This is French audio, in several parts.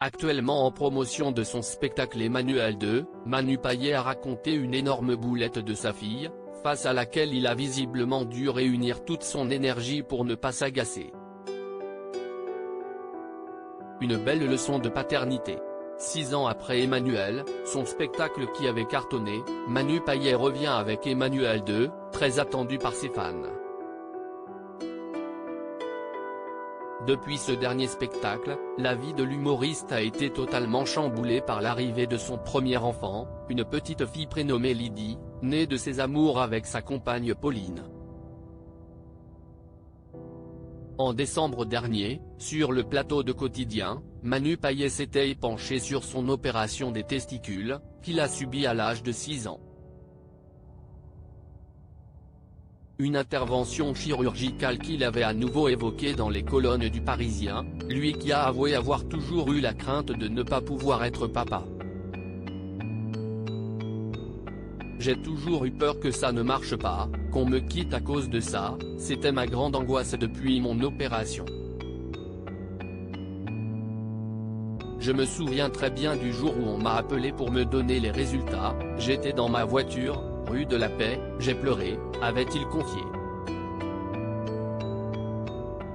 Actuellement en promotion de son spectacle Emmanuelle 2, Manu Payet a raconté une énorme boulette de sa fille, face à laquelle il a visiblement dû réunir toute son énergie pour ne pas s'agacer. Une belle leçon de paternité. 6 ans après Emmanuelle, son spectacle qui avait cartonné, Manu Payet revient avec Emmanuelle 2, très attendu par ses fans. Depuis ce dernier spectacle, la vie de l'humoriste a été totalement chamboulée par l'arrivée de son premier enfant, une petite fille prénommée Lydie, née de ses amours avec sa compagne Pauline. En décembre dernier, sur le plateau de Quotidien, Manu Payet s'était penché sur son opération des testicules, qu'il a subie à l'âge de 6 ans. Une intervention chirurgicale qu'il avait à nouveau évoquée dans les colonnes du Parisien, lui qui a avoué avoir toujours eu la crainte de ne pas pouvoir être papa. J'ai toujours eu peur que ça ne marche pas, qu'on me quitte à cause de ça, c'était ma grande angoisse depuis mon opération. Je me souviens très bien du jour où on m'a appelé pour me donner les résultats, j'étais dans ma voiture, rue de la Paix, j'ai pleuré, avait-il confié.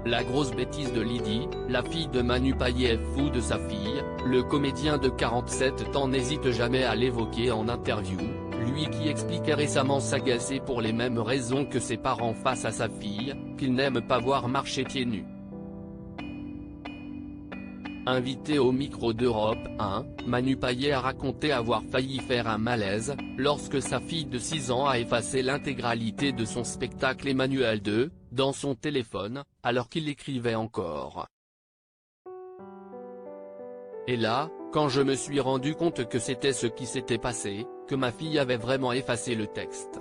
La grosse bêtise de Lydie, la fille de Manu Payet est fou de sa fille, le comédien de 47 ans n'hésite jamais à l'évoquer en interview, lui qui expliquait récemment s'agacer pour les mêmes raisons que ses parents face à sa fille, qu'il n'aime pas voir marcher pieds nus. Invité au micro d'Europe 1, Manu Payet a raconté avoir failli faire un malaise, lorsque sa fille de 6 ans a effacé l'intégralité de son spectacle Emmanuelle 2, dans son téléphone, alors qu'il écrivait encore. Et là, quand je me suis rendu compte que c'était ce qui s'était passé, que ma fille avait vraiment effacé le texte.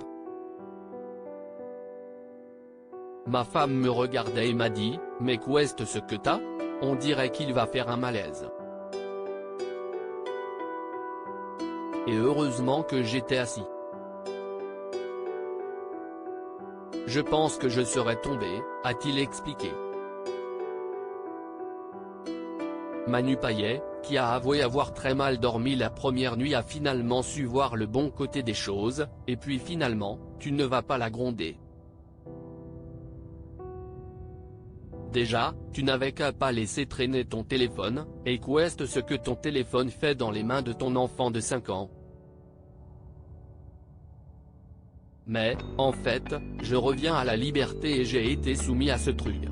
Ma femme me regardait et m'a dit, mais qu'est-ce ce que t'as ? On dirait qu'il va faire un malaise. Et heureusement que j'étais assis. Je pense que je serais tombé, a-t-il expliqué. Manu Payet, qui a avoué avoir très mal dormi la première nuit, a finalement su voir le bon côté des choses, et puis finalement, tu ne vas pas la gronder. Déjà, tu n'avais qu'à pas laisser traîner ton téléphone, et qu'est-ce ce que ton téléphone fait dans les mains de ton enfant de 5 ans. Mais, en fait, je reviens à la liberté et j'ai été soumis à ce truc.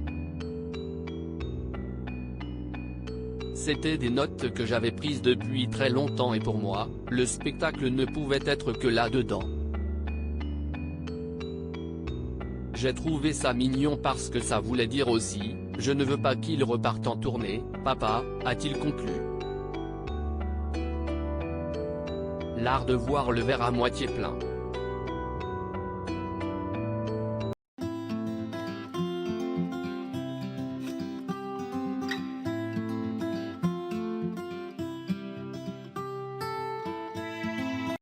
C'était des notes que j'avais prises depuis très longtemps et pour moi, le spectacle ne pouvait être que là-dedans. J'ai trouvé ça mignon parce que ça voulait dire aussi, je ne veux pas qu'il reparte en tournée, papa, a-t-il conclu. L'art de voir le verre à moitié plein.